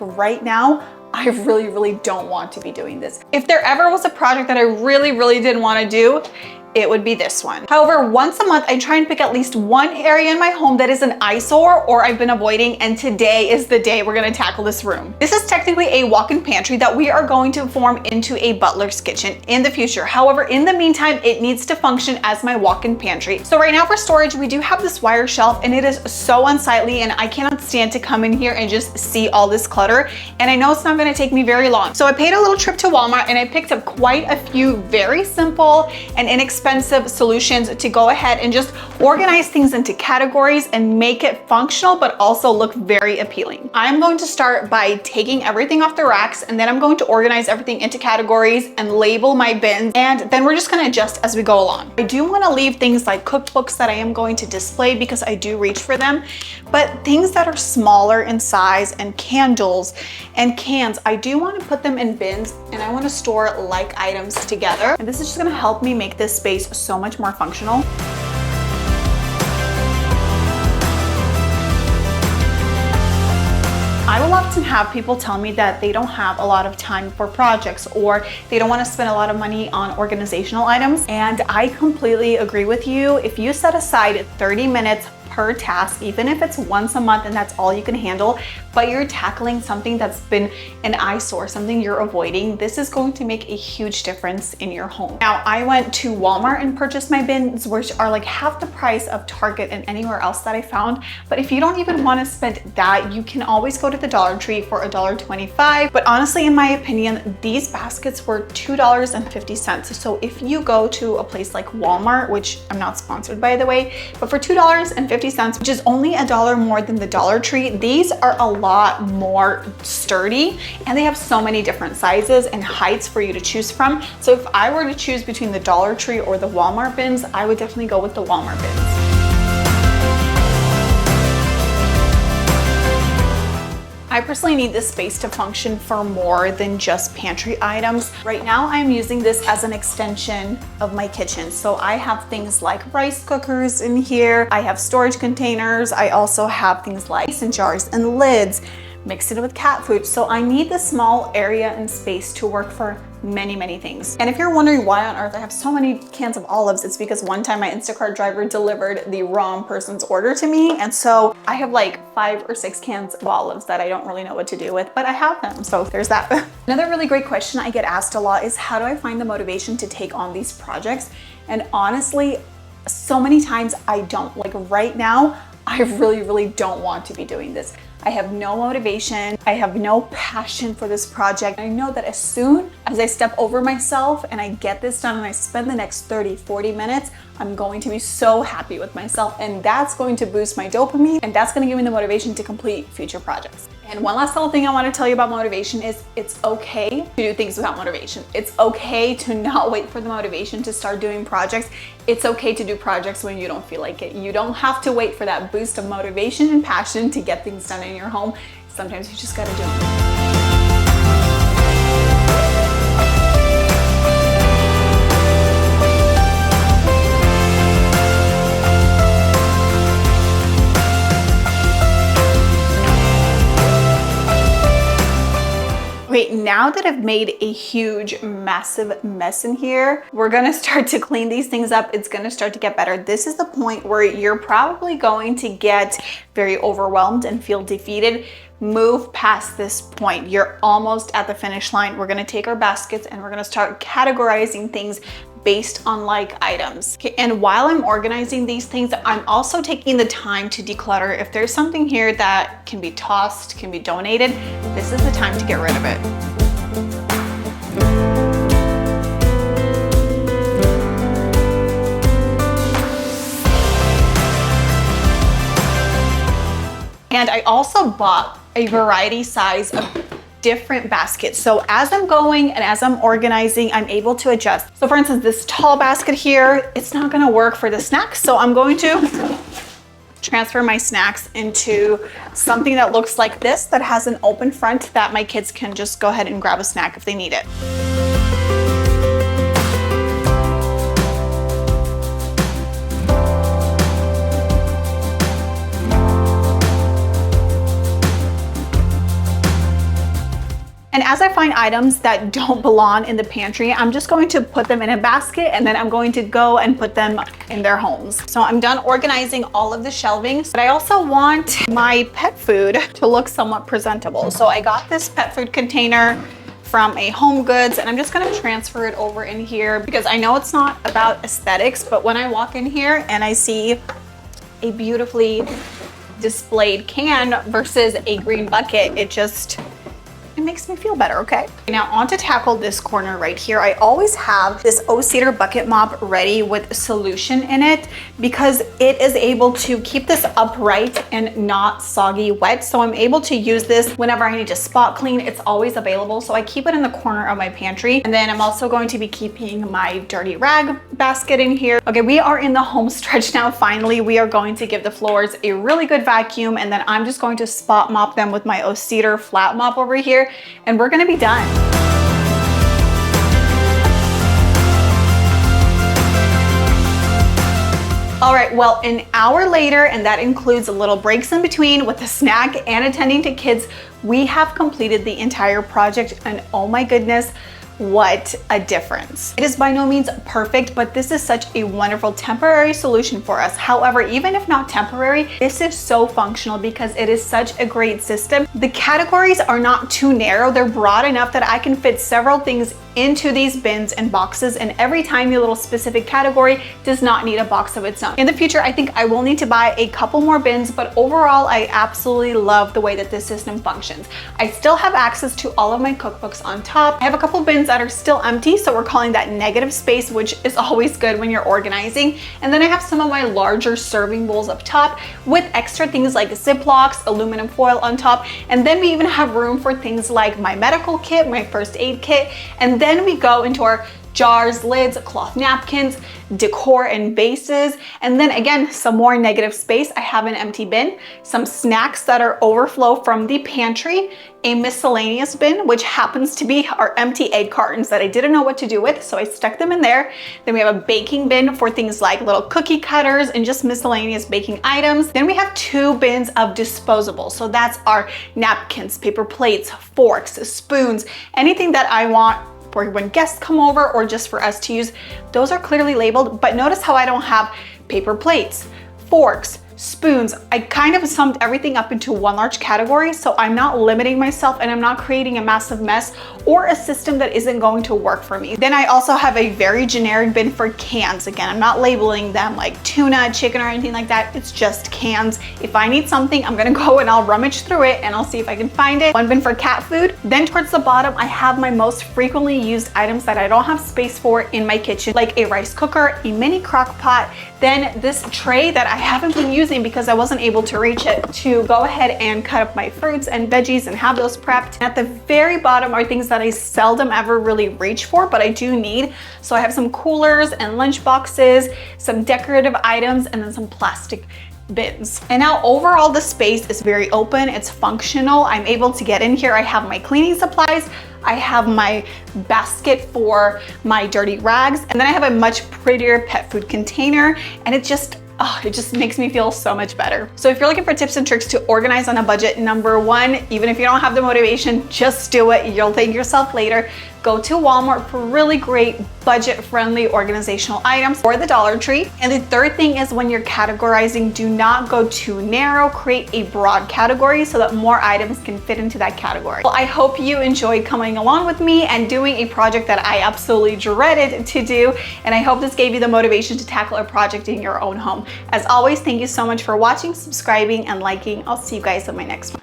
like right now, I really don't want to be doing this. If there ever was a project that I really didn't want to do, it would be this one. However, once a month, I try and pick at least one area in my home that is an eyesore or I've been avoiding, and today is the day we're gonna tackle this room. This is technically a walk-in pantry that we are going to form into a butler's kitchen in the future. However, in the meantime, it needs to function as my walk-in pantry. So right now for storage, we do have this wire shelf and it is so unsightly, and I cannot stand to come in here and just see all this clutter. And I know it's not gonna take me very long. So I paid a little trip to Walmart and I picked up quite a few very simple and inexpensive solutions to go ahead and just organize things into categories and make it functional but also look very appealing. I'm going to start by taking everything off the racks, and then I'm going to organize everything into categories and label my bins, and then we're just going to adjust as we go along. I do want to leave things like cookbooks that I am going to display because I do reach for them, but things that are smaller in size and candles and cans, I do want to put them in bins, and I want to store like items together. And this is just going to help me make this space so much more functional. I will often have people tell me that they don't have a lot of time for projects, or they don't want to spend a lot of money on organizational items. And I completely agree with you. If you set aside 30 minutes per task, even if it's once a month and that's all you can handle, but you're tackling something that's been an eyesore, something you're avoiding, this is going to make a huge difference in your home. Now, I went to Walmart and purchased my bins, which are like half the price of Target and anywhere else that I found. But if you don't even want to spend that, you can always go to the Dollar Tree for $1.25. But honestly, in my opinion, these baskets were $2.50. So if you go to a place like Walmart, which I'm not sponsored by the way, but for $2.50, which is only $1 more than the Dollar Tree, these are a lot more sturdy, and they have so many different sizes and heights for you to choose from. So if I were to choose between the Dollar Tree or the Walmart bins, I would definitely go with the Walmart bins. I personally need this space to function for more than just pantry items. Right now, I'm using this as an extension of my kitchen. So I have things like rice cookers in here. I have storage containers. I also have things like mason jars and lids, mixed in with cat food. So I need this small area and space to work for many things. And if you're wondering why on earth I have so many cans of olives, it's because one time my Instacart driver delivered the wrong person's order to me. And so I have like 5 or 6 cans of olives that I don't really know what to do with, but I have them. So there's that. Another really great question I get asked a lot is, how do I find the motivation to take on these projects? And honestly, so many times I don't. Like right now, I really don't want to be doing this. I have no motivation. I have no passion for this project. I know that as soon as I step over myself and I get this done and I spend the next 30-40 minutes, I'm going to be so happy with myself, and that's going to boost my dopamine, and that's going to give me the motivation to complete future projects. And one last little thing I want to tell you about motivation is it's okay to do things without motivation. It's okay to not wait for the motivation to start doing projects. It's okay to do projects when you don't feel like it. You don't have to wait for that boost of motivation and passion to get things done in your home. Sometimes you just gotta do it. Okay, now that I've made a huge, massive mess in here, we're gonna start to clean these things up. It's gonna start to get better. This is the point where you're probably going to get very overwhelmed and feel defeated. Move past this point. You're almost at the finish line. We're gonna take our baskets and we're gonna start categorizing things based on like items. Okay, and while I'm organizing these things, I'm also taking the time to declutter. If there's something here that can be tossed, can be donated, this is the time to get rid of it. And I also bought a variety size of different baskets. So as I'm going and as I'm organizing, I'm able to adjust. So for instance, this tall basket here, it's not gonna work for the snacks. So I'm going to transfer my snacks into something that looks like this, that has an open front that my kids can just go ahead and grab a snack if they need it. And as I find items that don't belong in the pantry, I'm just going to put them in a basket and then I'm going to go and put them in their homes. So I'm done organizing all of the shelvings, but I also want my pet food to look somewhat presentable. So I got this pet food container from a Home Goods and I'm just gonna transfer it over in here because I know it's not about aesthetics, but when I walk in here and I see a beautifully displayed can versus a green bucket, it makes me feel better, okay? Now on to tackle this corner right here. I always have this O-Cedar bucket mop ready with a solution in it because it is able to keep this upright and not soggy wet. So I'm able to use this whenever I need to spot clean. It's always available. So I keep it in the corner of my pantry. And then I'm also going to be keeping my dirty rag basket in here. Okay, we are in the home stretch now. Finally, we are going to give the floors a really good vacuum and then I'm just going to spot mop them with my O-Cedar flat mop over here. And we're gonna be done. All right, well, an hour later, and that includes little breaks in between with a snack and attending to kids, we have completed the entire project, and oh my goodness, what a difference. It is by no means perfect, but this is such a wonderful temporary solution for us. However, even if not temporary, this is so functional because it is such a great system. The categories are not too narrow. They're broad enough that I can fit several things into these bins and boxes, and every tiny little specific category does not need a box of its own. In the future, I think I will need to buy a couple more bins, but overall, I absolutely love the way that this system functions. I still have access to all of my cookbooks on top. I have a couple bins that are still empty, so we're calling that negative space, which is always good when you're organizing. And then I have some of my larger serving bowls up top with extra things like Ziplocs, aluminum foil on top. And then we even have room for things like my medical kit, my first aid kit, and then we go into our jars, lids, cloth napkins, decor and vases, and then again, some more negative space. I have an empty bin, some snacks that are overflow from the pantry, a miscellaneous bin, which happens to be our empty egg cartons that I didn't know what to do with, so I stuck them in there. Then we have a baking bin for things like little cookie cutters and just miscellaneous baking items. Then we have 2 bins of disposables. So that's our napkins, paper plates, forks, spoons, anything that I want for when guests come over or just for us to use. Those are clearly labeled, but notice how I don't have paper plates, forks, spoons. I kind of summed everything up into one large category, so I'm not limiting myself and I'm not creating a massive mess or a system that isn't going to work for me. Then I also have a very generic bin for cans. Again, I'm not labeling them like tuna, chicken, or anything like that. It's just cans. If I need something, I'm gonna go and I'll rummage through it and I'll see if I can find it. One bin for cat food. Then towards the bottom, I have my most frequently used items that I don't have space for in my kitchen, like a rice cooker, a mini crock pot, then this tray that I haven't been using because I wasn't able to reach it to go ahead and cut up my fruits and veggies and have those prepped. At the very bottom are things that I seldom ever really reach for, but I do need. So I have some coolers and lunch boxes, some decorative items, and then some plastic bins. And now overall the space is very open, it's functional. I'm able to get in here. I have my cleaning supplies, I have my basket for my dirty rags, and then I have a much prettier pet food container, and it just makes me feel so much better. So if you're looking for tips and tricks to organize on a budget, number 1, even if you don't have the motivation, just do it. You'll thank yourself later. Go to Walmart for really great budget-friendly organizational items, or the Dollar Tree. And the third thing is, when you're categorizing, do not go too narrow. Create a broad category so that more items can fit into that category. Well, I hope you enjoyed coming along with me and doing a project that I absolutely dreaded to do. And I hope this gave you the motivation to tackle a project in your own home. As always, thank you so much for watching, subscribing, and liking. I'll see you guys in my next one.